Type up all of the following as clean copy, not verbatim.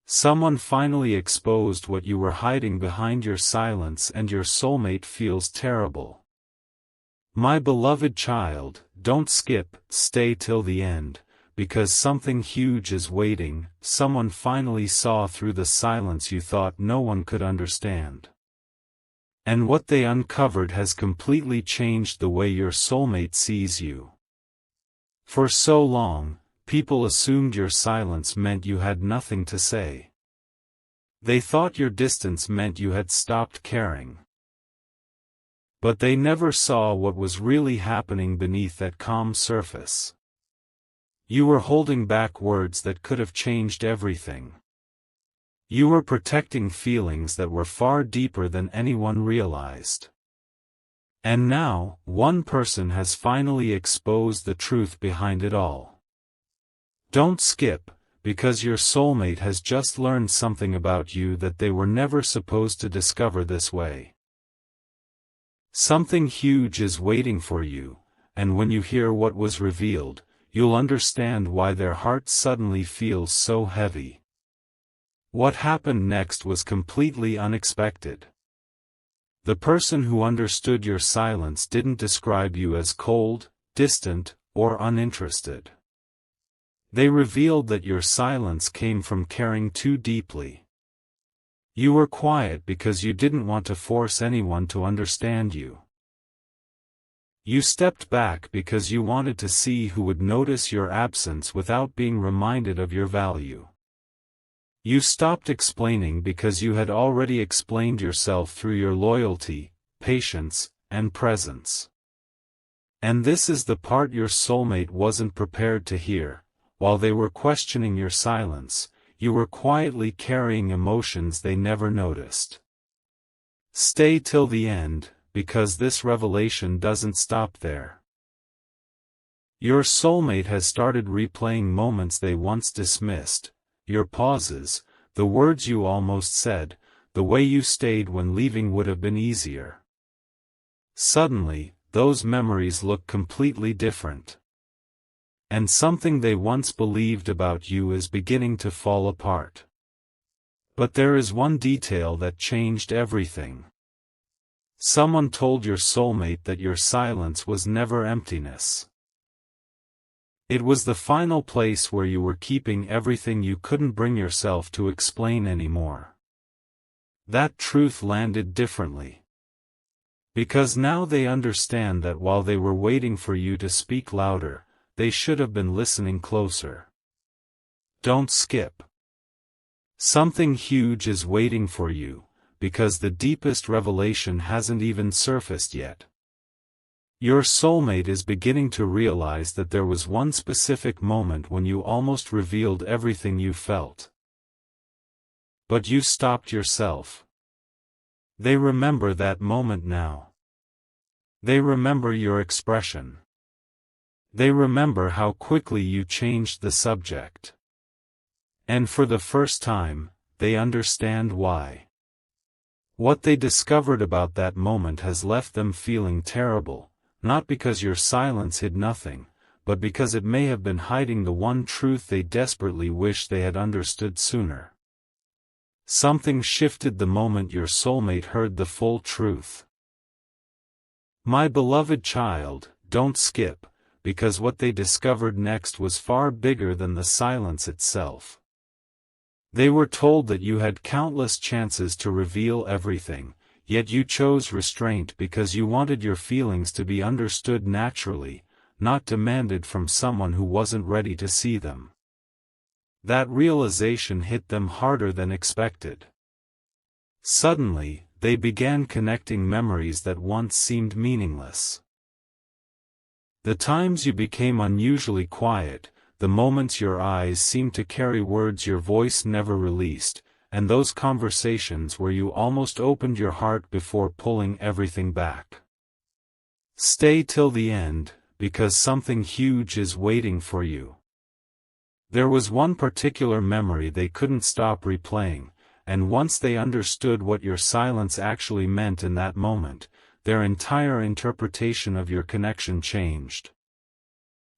Someone finally exposed what you were hiding behind your silence, and your soulmate feels terrible. My beloved child, don't skip, stay till the end, because something huge is waiting. Someone finally saw through the silence you thought no one could understand. And what they uncovered has completely changed the way your soulmate sees you. For so long, people assumed your silence meant you had nothing to say. They thought your distance meant you had stopped caring. But they never saw what was really happening beneath that calm surface. You were holding back words that could have changed everything. You were protecting feelings that were far deeper than anyone realized. And now, one person has finally exposed the truth behind it all. Don't skip, because your soulmate has just learned something about you that they were never supposed to discover this way. Something huge is waiting for you, and when you hear what was revealed, you'll understand why their heart suddenly feels so heavy. What happened next was completely unexpected. The person who understood your silence didn't describe you as cold, distant, or uninterested. They revealed that your silence came from caring too deeply. You were quiet because you didn't want to force anyone to understand you. You stepped back because you wanted to see who would notice your absence without being reminded of your value. You stopped explaining because you had already explained yourself through your loyalty, patience, and presence. And this is the part your soulmate wasn't prepared to hear. While they were questioning your silence, you were quietly carrying emotions they never noticed. Stay till the end, because this revelation doesn't stop there. Your soulmate has started replaying moments they once dismissed, your pauses, the words you almost said, the way you stayed when leaving would have been easier. Suddenly, those memories look completely different. And something they once believed about you is beginning to fall apart. But there is one detail that changed everything. Someone told your soulmate that your silence was never emptiness. It was the final place where you were keeping everything you couldn't bring yourself to explain anymore. That truth landed differently. Because now they understand that while they were waiting for you to speak louder, they should have been listening closer. Don't skip. Something huge is waiting for you, because the deepest revelation hasn't even surfaced yet. Your soulmate is beginning to realize that there was one specific moment when you almost revealed everything you felt. But you stopped yourself. They remember that moment now. They remember your expression. They remember how quickly you changed the subject. And for the first time, they understand why. What they discovered about that moment has left them feeling terrible, not because your silence hid nothing, but because it may have been hiding the one truth they desperately wish they had understood sooner. Something shifted the moment your soulmate heard the full truth. My beloved child, don't skip, because what they discovered next was far bigger than the silence itself. They were told that you had countless chances to reveal everything, yet you chose restraint because you wanted your feelings to be understood naturally, not demanded from someone who wasn't ready to see them. That realization hit them harder than expected. Suddenly, they began connecting memories that once seemed meaningless. The times you became unusually quiet, the moments your eyes seemed to carry words your voice never released, and those conversations where you almost opened your heart before pulling everything back. Stay till the end, because something huge is waiting for you. There was one particular memory they couldn't stop replaying, and once they understood what your silence actually meant in that moment, their entire interpretation of your connection changed.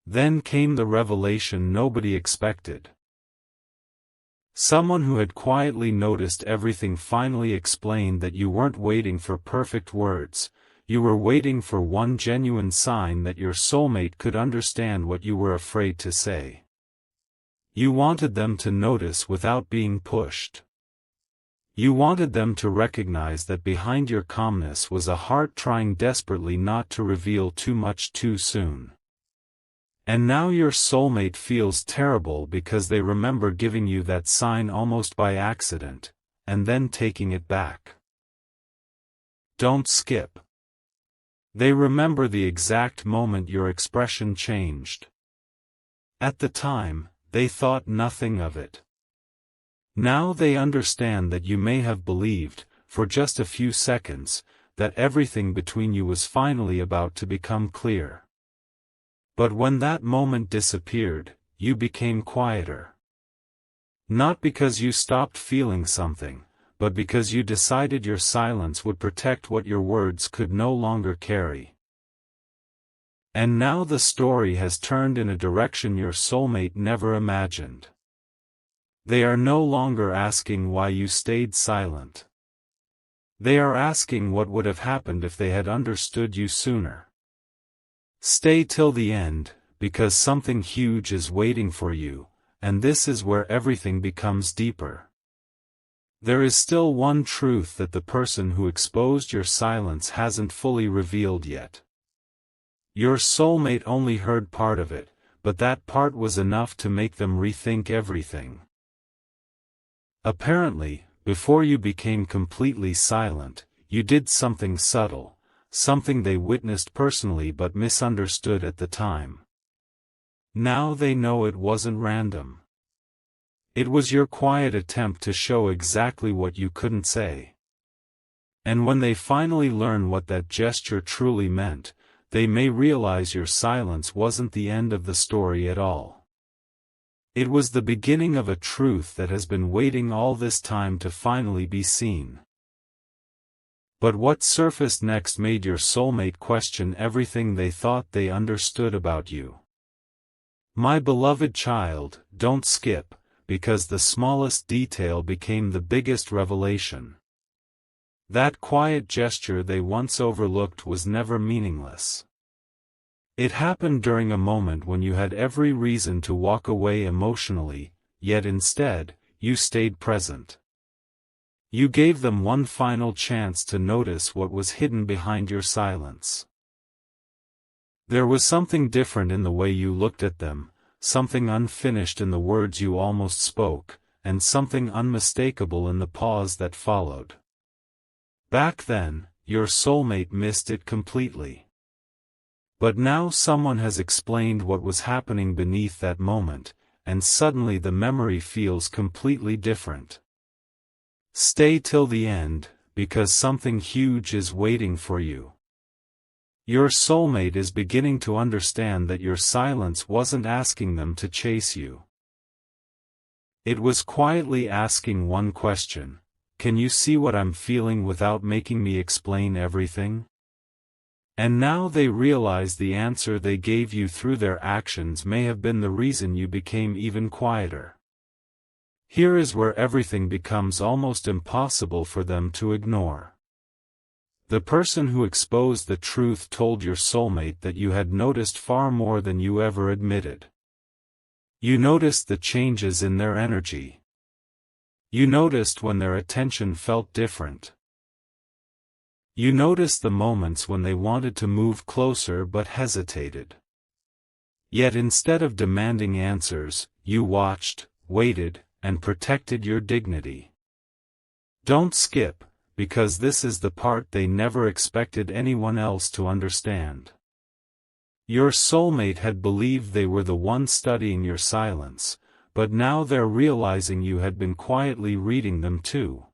Then came the revelation nobody expected. Someone who had quietly noticed everything finally explained that you weren't waiting for perfect words, you were waiting for one genuine sign that your soulmate could understand what you were afraid to say. You wanted them to notice without being pushed. You wanted them to recognize that behind your calmness was a heart trying desperately not to reveal too much too soon. And now your soulmate feels terrible because they remember giving you that sign almost by accident, and then taking it back. Don't skip. They remember the exact moment your expression changed. At the time, they thought nothing of it. Now they understand that you may have believed, for just a few seconds, that everything between you was finally about to become clear. But when that moment disappeared, you became quieter. Not because you stopped feeling something, but because you decided your silence would protect what your words could no longer carry. And now the story has turned in a direction your soulmate never imagined. They are no longer asking why you stayed silent. They are asking what would have happened if they had understood you sooner. Stay till the end, because something huge is waiting for you, and this is where everything becomes deeper. There is still one truth that the person who exposed your silence hasn't fully revealed yet. Your soulmate only heard part of it, but that part was enough to make them rethink everything. Apparently, before you became completely silent, you did something subtle, something they witnessed personally but misunderstood at the time. Now they know it wasn't random. It was your quiet attempt to show exactly what you couldn't say. And when they finally learn what that gesture truly meant, they may realize your silence wasn't the end of the story at all. It was the beginning of a truth that has been waiting all this time to finally be seen. But what surfaced next made your soulmate question everything they thought they understood about you. My beloved child, don't skip, because the smallest detail became the biggest revelation. That quiet gesture they once overlooked was never meaningless. It happened during a moment when you had every reason to walk away emotionally, yet instead, you stayed present. You gave them one final chance to notice what was hidden behind your silence. There was something different in the way you looked at them, something unfinished in the words you almost spoke, and something unmistakable in the pause that followed. Back then, your soulmate missed it completely. But now someone has explained what was happening beneath that moment, and suddenly the memory feels completely different. Stay till the end, because something huge is waiting for you. Your soulmate is beginning to understand that your silence wasn't asking them to chase you. It was quietly asking one question: can you see what I'm feeling without making me explain everything? And now they realize the answer they gave you through their actions may have been the reason you became even quieter. Here is where everything becomes almost impossible for them to ignore. The person who exposed the truth told your soulmate that you had noticed far more than you ever admitted. You noticed the changes in their energy. You noticed when their attention felt different. You noticed the moments when they wanted to move closer but hesitated. Yet instead of demanding answers, you watched, waited, and protected your dignity. Don't skip, because this is the part they never expected anyone else to understand. Your soulmate had believed they were the one studying your silence, but now they're realizing you had been quietly reading them too.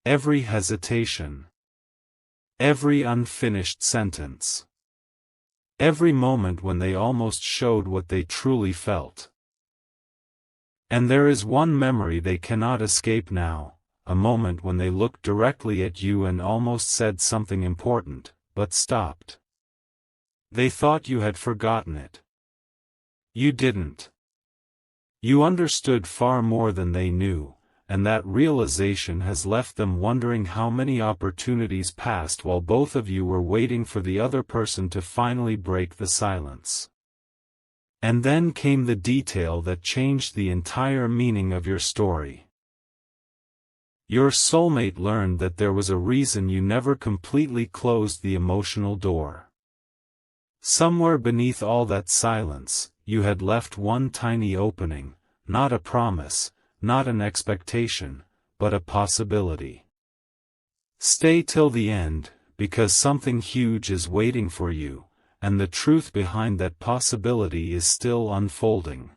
Every hesitation. Every unfinished sentence. Every moment when they almost showed what they truly felt. And there is one memory they cannot escape now, a moment when they looked directly at you and almost said something important, but stopped. They thought you had forgotten it. You didn't. You understood far more than they knew, and that realization has left them wondering how many opportunities passed while both of you were waiting for the other person to finally break the silence. And then came the detail that changed the entire meaning of your story. Your soulmate learned that there was a reason you never completely closed the emotional door. Somewhere beneath all that silence, you had left one tiny opening, not a promise, not an expectation, but a possibility. Stay till the end, because something huge is waiting for you, and the truth behind that possibility is still unfolding.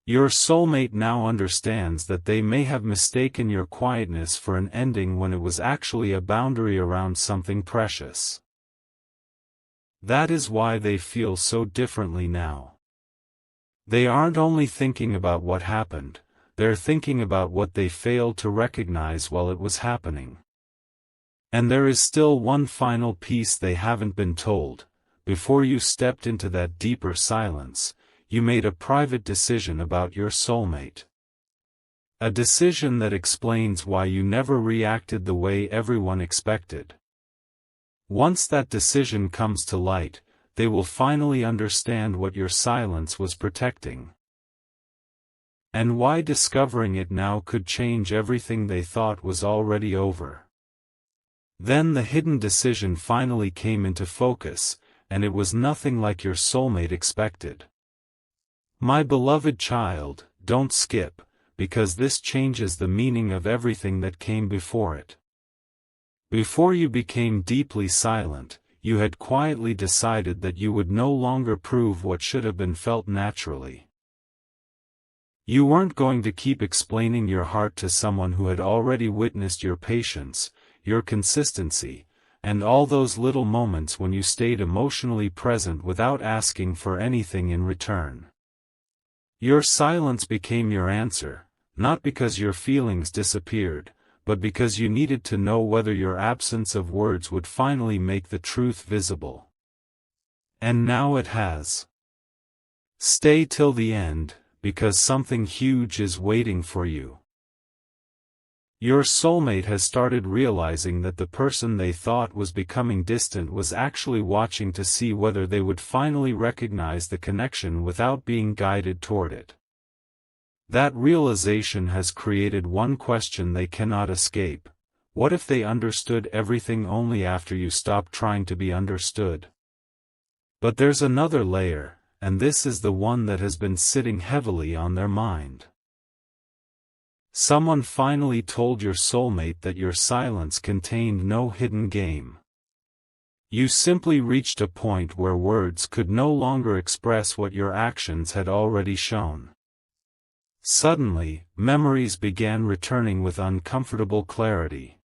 Your soulmate now understands that they may have mistaken your quietness for an ending when it was actually a boundary around something precious. That is why they feel so differently now. They aren't only thinking about what happened, they're thinking about what they failed to recognize while it was happening. And there is still one final piece they haven't been told. Before you stepped into that deeper silence, you made a private decision about your soulmate. A decision that explains why you never reacted the way everyone expected. Once that decision comes to light, they will finally understand what your silence was protecting. And why discovering it now could change everything they thought was already over. Then the hidden decision finally came into focus, and it was nothing like your soulmate expected. My beloved child, don't skip, because this changes the meaning of everything that came before it. Before you became deeply silent, you had quietly decided that you would no longer prove what should have been felt naturally. You weren't going to keep explaining your heart to someone who had already witnessed your patience, your consistency, and all those little moments when you stayed emotionally present without asking for anything in return. Your silence became your answer, not because your feelings disappeared, but because you needed to know whether your absence of words would finally make the truth visible. And now it has. Stay till the end, because something huge is waiting for you. Your soulmate has started realizing that the person they thought was becoming distant was actually watching to see whether they would finally recognize the connection without being guided toward it. That realization has created one question they cannot escape: what if they understood everything only after you stopped trying to be understood? But there's another layer, and this is the one that has been sitting heavily on their mind. Someone finally told your soulmate that your silence contained no hidden game. You simply reached a point where words could no longer express what your actions had already shown. Suddenly, memories began returning with uncomfortable clarity.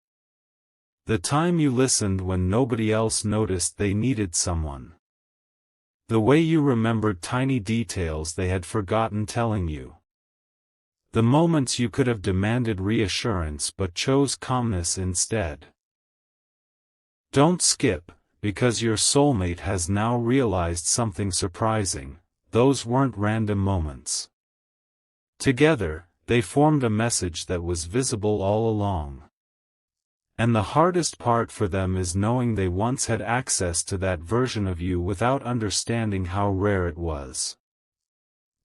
The time you listened when nobody else noticed they needed someone. The way you remembered tiny details they had forgotten telling you. The moments you could have demanded reassurance but chose calmness instead. Don't skip, because your soulmate has now realized something surprising: those weren't random moments. Together, they formed a message that was visible all along. And the hardest part for them is knowing they once had access to that version of you without understanding how rare it was.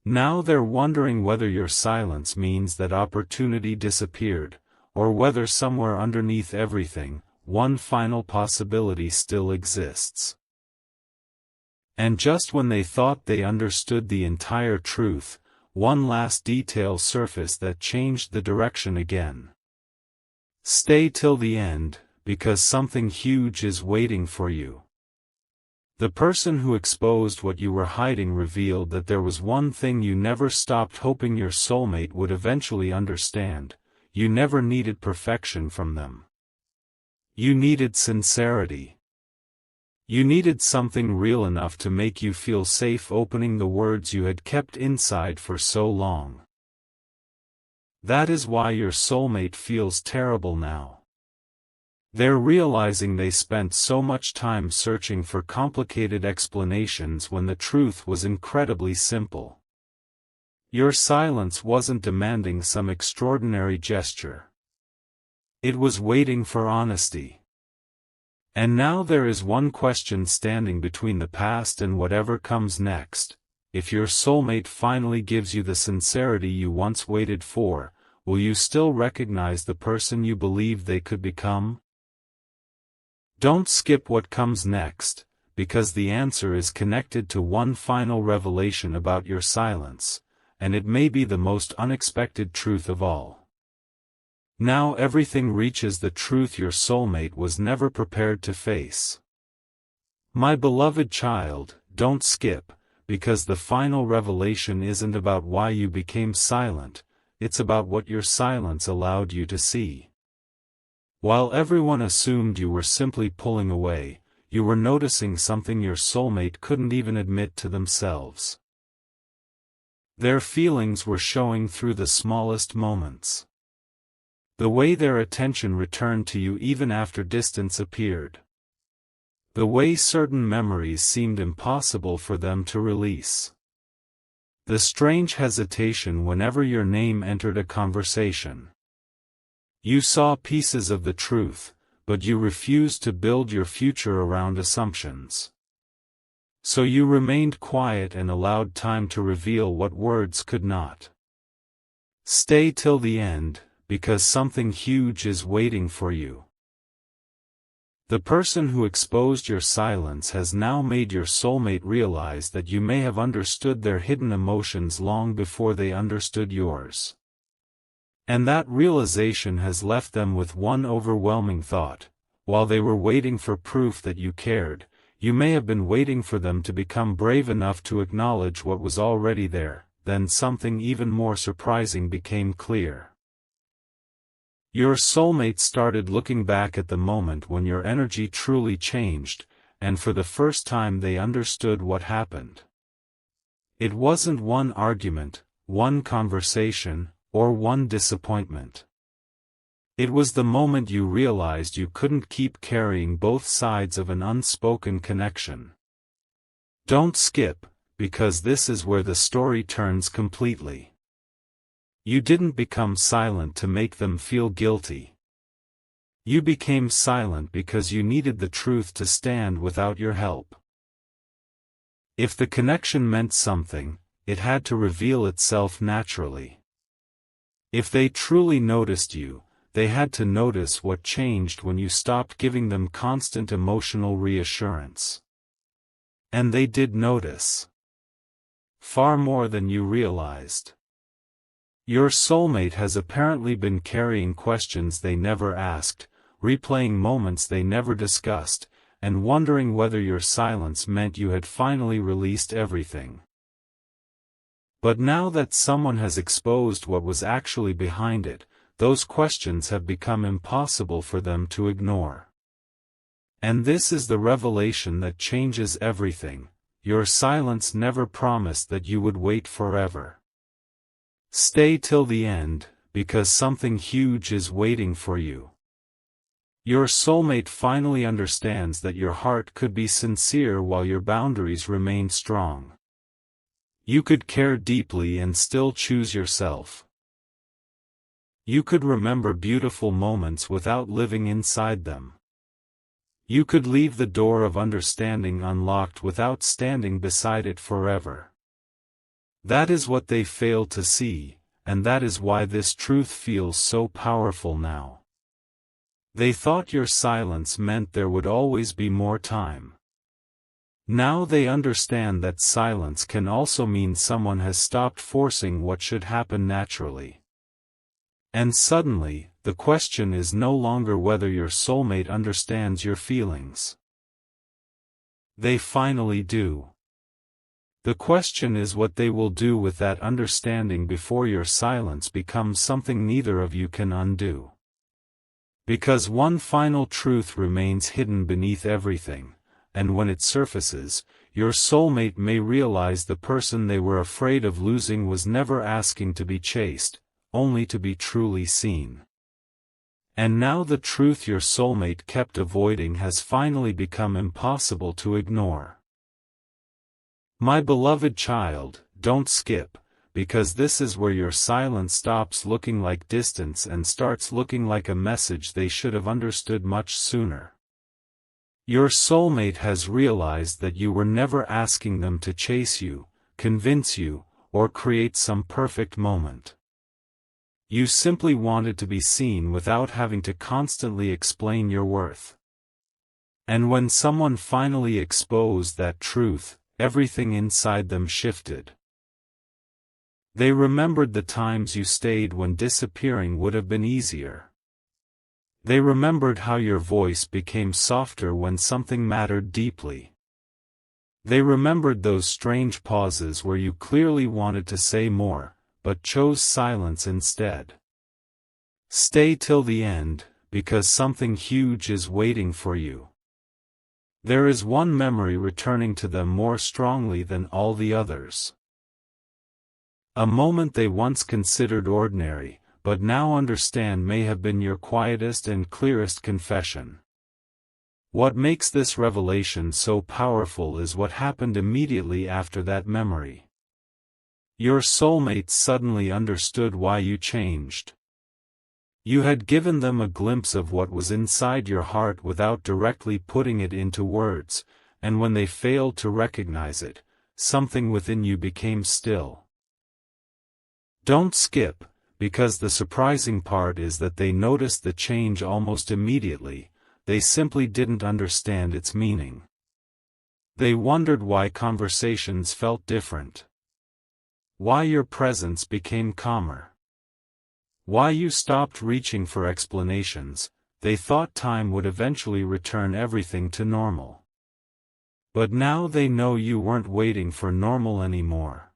Now they're wondering whether your silence means that opportunity disappeared, or whether somewhere underneath everything, one final possibility still exists. And just when they thought they understood the entire truth, one last detail surfaced that changed the direction again. Stay till the end, because something huge is waiting for you. The person who exposed what you were hiding revealed that there was one thing you never stopped hoping your soulmate would eventually understand: you never needed perfection from them. You needed sincerity. You needed something real enough to make you feel safe opening the words you had kept inside for so long. That is why your soulmate feels terrible now. They're realizing they spent so much time searching for complicated explanations when the truth was incredibly simple. Your silence wasn't demanding some extraordinary gesture. It was waiting for honesty. And now there is one question standing between the past and whatever comes next. If your soulmate finally gives you the sincerity you once waited for, will you still recognize the person you believed they could become? Don't skip what comes next, because the answer is connected to one final revelation about your silence, and it may be the most unexpected truth of all. Now everything reaches the truth your soulmate was never prepared to face. My beloved child, don't skip, because the final revelation isn't about why you became silent, it's about what your silence allowed you to see. While everyone assumed you were simply pulling away, you were noticing something your soulmate couldn't even admit to themselves. Their feelings were showing through the smallest moments. The way their attention returned to you even after distance appeared. The way certain memories seemed impossible for them to release. The strange hesitation whenever your name entered a conversation. You saw pieces of the truth, but you refused to build your future around assumptions. So you remained quiet and allowed time to reveal what words could not. Stay till the end, because something huge is waiting for you. The person who exposed your silence has now made your soulmate realize that you may have understood their hidden emotions long before they understood yours. And that realization has left them with one overwhelming thought: while they were waiting for proof that you cared, you may have been waiting for them to become brave enough to acknowledge what was already there. Then something even more surprising became clear. Your soulmate started looking back at the moment when your energy truly changed, and for the first time they understood what happened. It wasn't one argument, one conversation, or one disappointment. It was the moment you realized you couldn't keep carrying both sides of an unspoken connection. Don't skip, because this is where the story turns completely. You didn't become silent to make them feel guilty. You became silent because you needed the truth to stand without your help. If the connection meant something, it had to reveal itself naturally. If they truly noticed you, they had to notice what changed when you stopped giving them constant emotional reassurance. And they did notice. Far more than you realized. Your soulmate has apparently been carrying questions they never asked, replaying moments they never discussed, and wondering whether your silence meant you had finally released everything. But now that someone has exposed what was actually behind it, those questions have become impossible for them to ignore. And this is the revelation that changes everything: your silence never promised that you would wait forever. Stay till the end, because something huge is waiting for you. Your soulmate finally understands that your heart could be sincere while your boundaries remain strong. You could care deeply and still choose yourself. You could remember beautiful moments without living inside them. You could leave the door of understanding unlocked without standing beside it forever. That is what they failed to see, and that is why this truth feels so powerful now. They thought your silence meant there would always be more time. Now they understand that silence can also mean someone has stopped forcing what should happen naturally. And suddenly, the question is no longer whether your soulmate understands your feelings. They finally do. The question is what they will do with that understanding before your silence becomes something neither of you can undo. Because one final truth remains hidden beneath everything, and when it surfaces, your soulmate may realize the person they were afraid of losing was never asking to be chased, only to be truly seen. And now the truth your soulmate kept avoiding has finally become impossible to ignore. My beloved child, don't skip, because this is where your silence stops looking like distance and starts looking like a message they should have understood much sooner. Your soulmate has realized that you were never asking them to chase you, convince you, or create some perfect moment. You simply wanted to be seen without having to constantly explain your worth. And when someone finally exposed that truth, everything inside them shifted. They remembered the times you stayed when disappearing would have been easier. They remembered how your voice became softer when something mattered deeply. They remembered those strange pauses where you clearly wanted to say more, but chose silence instead. Stay till the end, because something huge is waiting for you. There is one memory returning to them more strongly than all the others. A moment they once considered ordinary, but now understand may have been your quietest and clearest confession. What makes this revelation so powerful is what happened immediately after that memory. Your soulmate suddenly understood why you changed. You had given them a glimpse of what was inside your heart without directly putting it into words, and when they failed to recognize it, something within you became still. Don't skip, because the surprising part is that they noticed the change almost immediately. They simply didn't understand its meaning. They wondered why conversations felt different. Why your presence became calmer. Why you stopped reaching for explanations. They thought time would eventually return everything to normal. But now they know you weren't waiting for normal anymore.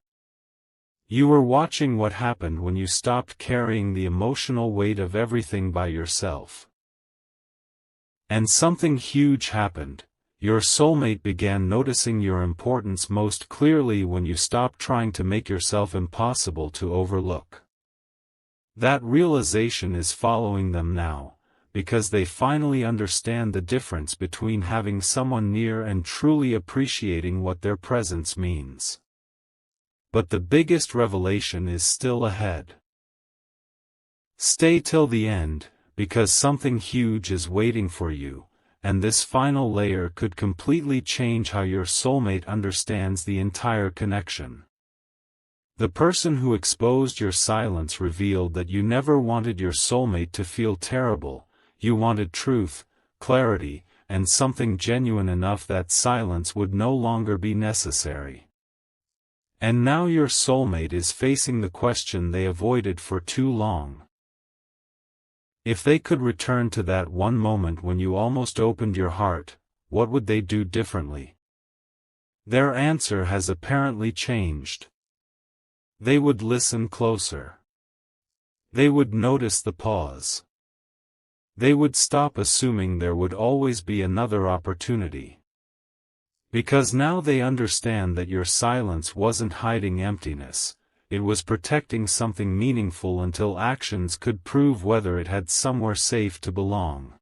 You were watching what happened when you stopped carrying the emotional weight of everything by yourself. And something huge happened. Your soulmate began noticing your importance most clearly when you stopped trying to make yourself impossible to overlook. That realization is following them now, because they finally understand the difference between having someone near and truly appreciating what their presence means. But the biggest revelation is still ahead. Stay till the end, because something huge is waiting for you. And this final layer could completely change how your soulmate understands the entire connection. The person who exposed your silence revealed that you never wanted your soulmate to feel terrible. You wanted truth, clarity, and something genuine enough that silence would no longer be necessary. And now your soulmate is facing the question they avoided for too long. If they could return to that one moment when you almost opened your heart, what would they do differently? Their answer has apparently changed. They would listen closer. They would notice the pause. They would stop assuming there would always be another opportunity. Because now they understand that your silence wasn't hiding emptiness. It was protecting something meaningful until actions could prove whether it had somewhere safe to belong.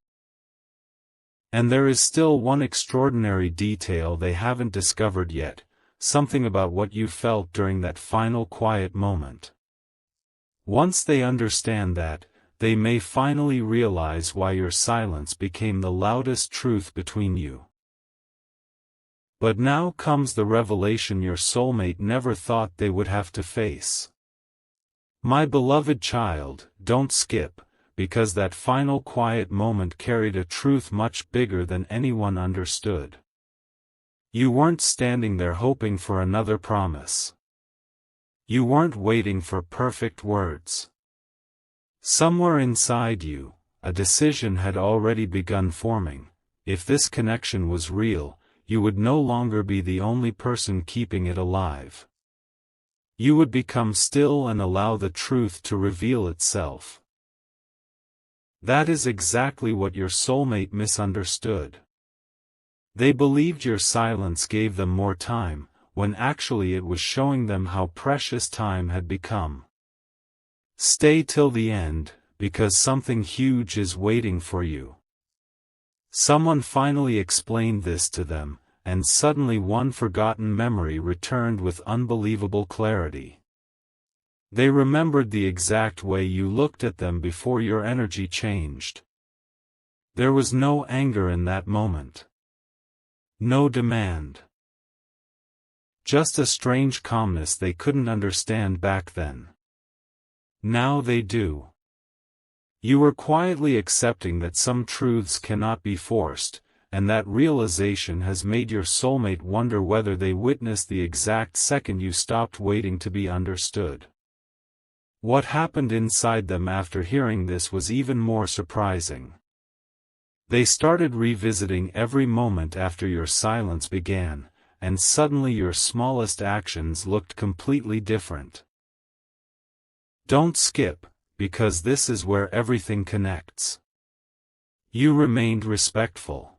And there is still one extraordinary detail they haven't discovered yet, something about what you felt during that final quiet moment. Once they understand that, they may finally realize why your silence became the loudest truth between you. But now comes the revelation your soulmate never thought they would have to face. My beloved child, don't skip, because that final quiet moment carried a truth much bigger than anyone understood. You weren't standing there hoping for another promise. You weren't waiting for perfect words. Somewhere inside you, a decision had already begun forming. If this connection was real, you would no longer be the only person keeping it alive. You would become still and allow the truth to reveal itself. That is exactly what your soulmate misunderstood. They believed your silence gave them more time, when actually it was showing them how precious time had become. Stay till the end, because something huge is waiting for you. Someone finally explained this to them, and suddenly one forgotten memory returned with unbelievable clarity. They remembered the exact way you looked at them before your energy changed. There was no anger in that moment. No demand. Just a strange calmness they couldn't understand back then. Now they do. You were quietly accepting that some truths cannot be forced, and that realization has made your soulmate wonder whether they witnessed the exact second you stopped waiting to be understood. What happened inside them after hearing this was even more surprising. They started revisiting every moment after your silence began, and suddenly your smallest actions looked completely different. Don't skip, because this is where everything connects. You remained respectful.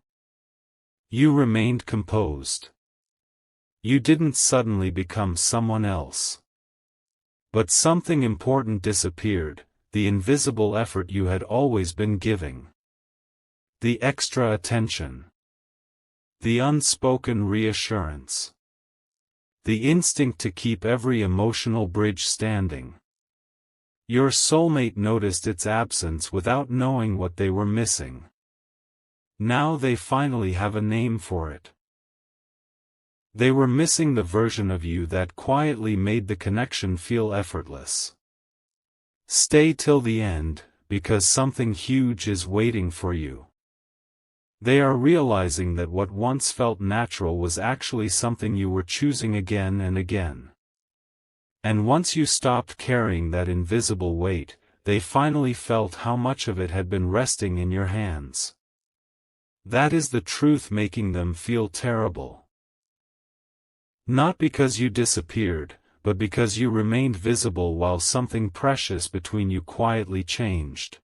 You remained composed. You didn't suddenly become someone else. But something important disappeared, the invisible effort you had always been giving. The extra attention. The unspoken reassurance. The instinct to keep every emotional bridge standing. Your soulmate noticed its absence without knowing what they were missing. Now they finally have a name for it. They were missing the version of you that quietly made the connection feel effortless. Stay till the end, because something huge is waiting for you. They are realizing that what once felt natural was actually something you were choosing again and again. And once you stopped carrying that invisible weight, they finally felt how much of it had been resting in your hands. That is the truth making them feel terrible. Not because you disappeared, but because you remained visible while something precious between you quietly changed.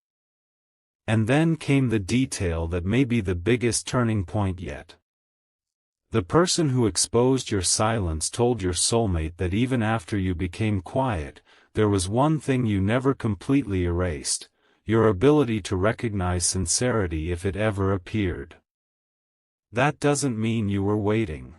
And then came the detail that may be the biggest turning point yet. The person who exposed your silence told your soulmate that even after you became quiet, there was one thing you never completely erased: your ability to recognize sincerity if it ever appeared. That doesn't mean you were waiting.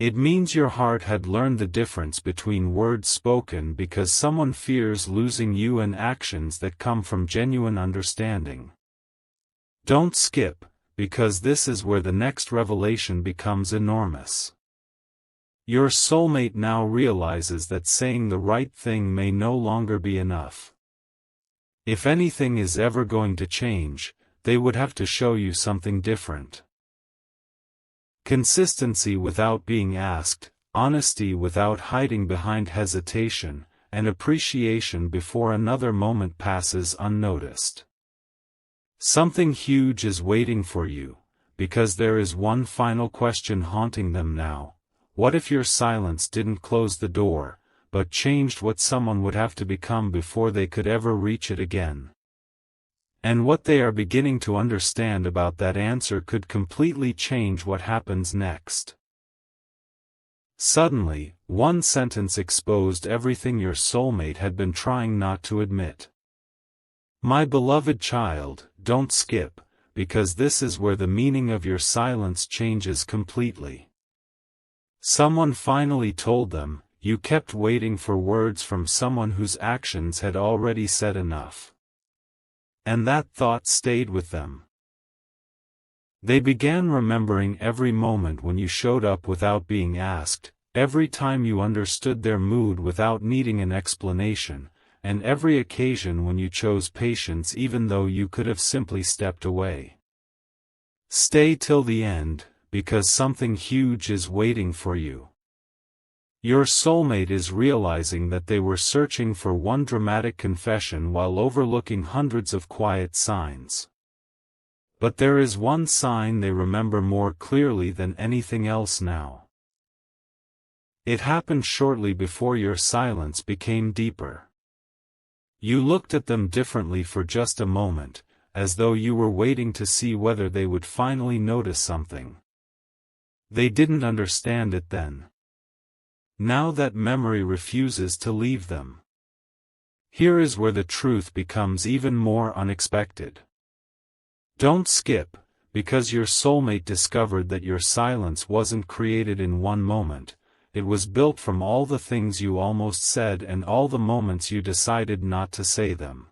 It means your heart had learned the difference between words spoken because someone fears losing you and actions that come from genuine understanding. Don't skip, because this is where the next revelation becomes enormous. Your soulmate now realizes that saying the right thing may no longer be enough. If anything is ever going to change, they would have to show you something different. Consistency without being asked, honesty without hiding behind hesitation, and appreciation before another moment passes unnoticed. Something huge is waiting for you, because there is one final question haunting them now: what if your silence didn't close the door, but changed what someone would have to become before they could ever reach it again? And what they are beginning to understand about that answer could completely change what happens next. Suddenly, one sentence exposed everything your soulmate had been trying not to admit. My beloved child, don't skip, because this is where the meaning of your silence changes completely. Someone finally told them, you kept waiting for words from someone whose actions had already said enough. And that thought stayed with them. They began remembering every moment when you showed up without being asked, every time you understood their mood without needing an explanation, and every occasion when you chose patience even though you could have simply stepped away. Stay till the end, because something huge is waiting for you. Your soulmate is realizing that they were searching for one dramatic confession while overlooking hundreds of quiet signs. But there is one sign they remember more clearly than anything else now. It happened shortly before your silence became deeper. You looked at them differently for just a moment, as though you were waiting to see whether they would finally notice something. They didn't understand it then. Now that memory refuses to leave them. Here is where the truth becomes even more unexpected. Don't skip, because your soulmate discovered that your silence wasn't created in one moment, it was built from all the things you almost said and all the moments you decided not to say them.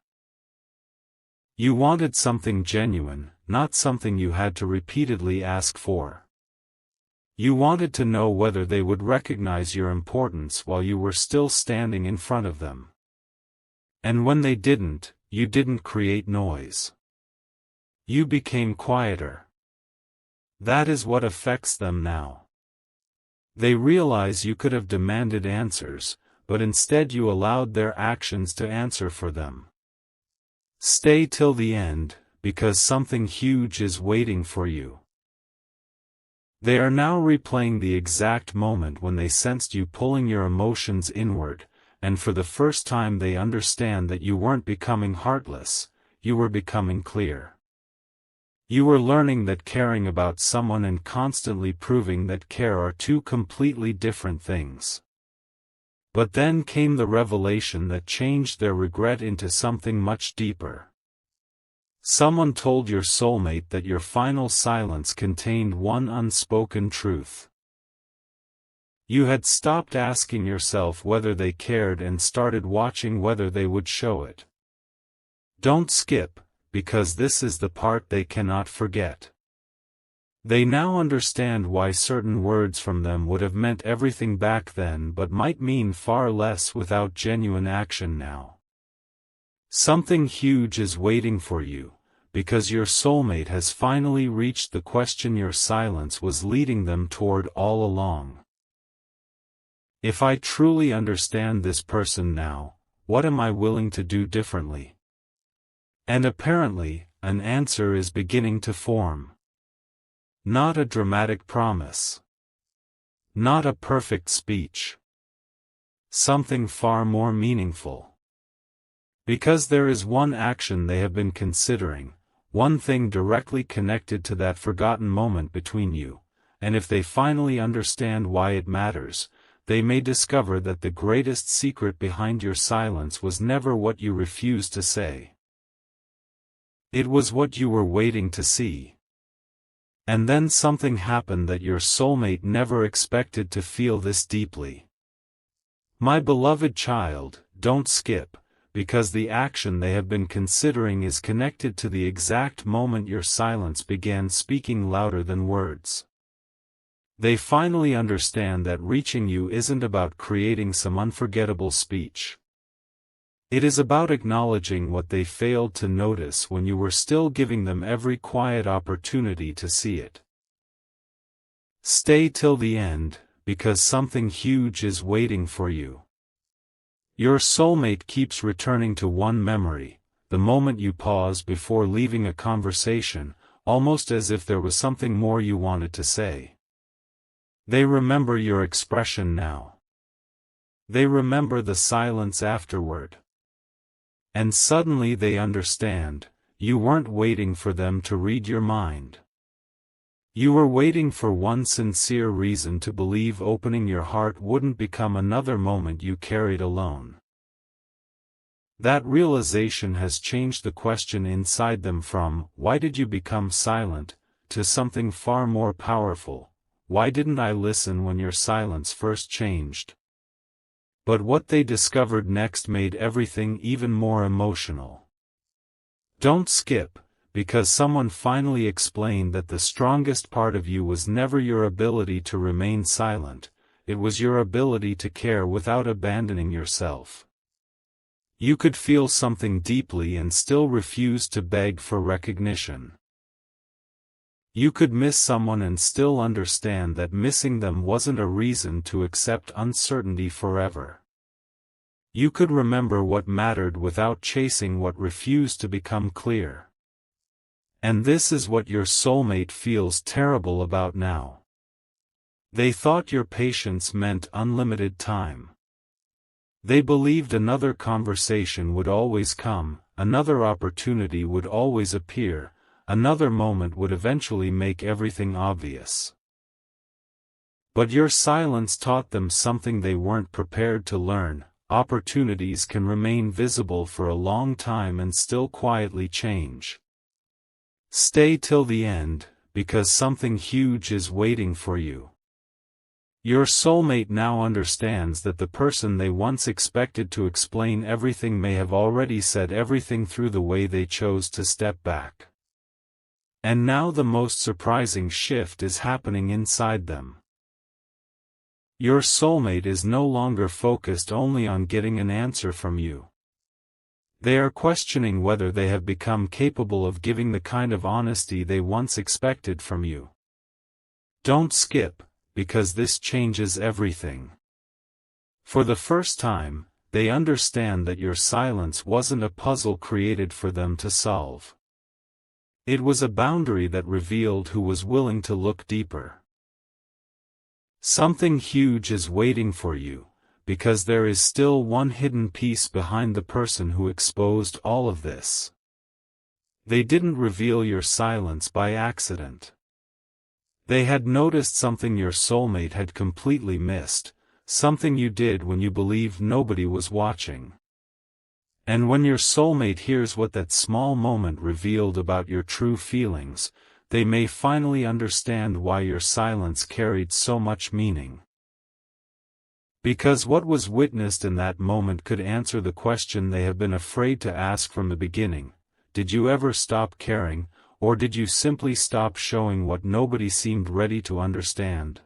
You wanted something genuine, not something you had to repeatedly ask for. You wanted to know whether they would recognize your importance while you were still standing in front of them. And when they didn't, you didn't create noise. You became quieter. That is what affects them now. They realize you could have demanded answers, but instead you allowed their actions to answer for them. Stay till the end, because something huge is waiting for you. They are now replaying the exact moment when they sensed you pulling your emotions inward, and for the first time they understand that you weren't becoming heartless, you were becoming clear. You were learning that caring about someone and constantly proving that care are two completely different things. But then came the revelation that changed their regret into something much deeper. Someone told your soulmate that your final silence contained one unspoken truth. You had stopped asking yourself whether they cared and started watching whether they would show it. Don't skip, because this is the part they cannot forget. They now understand why certain words from them would have meant everything back then but might mean far less without genuine action now. Something huge is waiting for you, because your soulmate has finally reached the question your silence was leading them toward all along. If I truly understand this person now, what am I willing to do differently? And apparently, an answer is beginning to form. Not a dramatic promise. Not a perfect speech. Something far more meaningful. Because there is one action they have been considering, one thing directly connected to that forgotten moment between you, and if they finally understand why it matters, they may discover that the greatest secret behind your silence was never what you refused to say. It was what you were waiting to see. And then something happened that your soulmate never expected to feel this deeply. My beloved child, don't skip, because the action they have been considering is connected to the exact moment your silence began speaking louder than words. They finally understand that reaching you isn't about creating some unforgettable speech. It is about acknowledging what they failed to notice when you were still giving them every quiet opportunity to see it. Stay till the end, because something huge is waiting for you. Your soulmate keeps returning to one memory, the moment you pause before leaving a conversation, almost as if there was something more you wanted to say. They remember your expression now. They remember the silence afterward. And suddenly they understand, you weren't waiting for them to read your mind. You were waiting for one sincere reason to believe opening your heart wouldn't become another moment you carried alone. That realization has changed the question inside them from, "Why did you become silent?" to something far more powerful, "Why didn't I listen when your silence first changed?" But what they discovered next made everything even more emotional. Don't skip, because someone finally explained that the strongest part of you was never your ability to remain silent, it was your ability to care without abandoning yourself. You could feel something deeply and still refuse to beg for recognition. You could miss someone and still understand that missing them wasn't a reason to accept uncertainty forever. You could remember what mattered without chasing what refused to become clear. And this is what your soulmate feels terrible about now. They thought your patience meant unlimited time. They believed another conversation would always come, another opportunity would always appear, another moment would eventually make everything obvious. But your silence taught them something they weren't prepared to learn: opportunities can remain visible for a long time and still quietly change. Stay till the end, because something huge is waiting for you. Your soulmate now understands that the person they once expected to explain everything may have already said everything through the way they chose to step back. And now the most surprising shift is happening inside them. Your soulmate is no longer focused only on getting an answer from you. They are questioning whether they have become capable of giving the kind of honesty they once expected from you. Don't skip, because this changes everything. For the first time, they understand that your silence wasn't a puzzle created for them to solve. It was a boundary that revealed who was willing to look deeper. Something huge is waiting for you, because there is still one hidden piece behind the person who exposed all of this. They didn't reveal your silence by accident. They had noticed something your soulmate had completely missed, something you did when you believed nobody was watching. And when your soulmate hears what that small moment revealed about your true feelings, they may finally understand why your silence carried so much meaning. Because what was witnessed in that moment could answer the question they have been afraid to ask from the beginning: did you ever stop caring, or did you simply stop showing what nobody seemed ready to understand?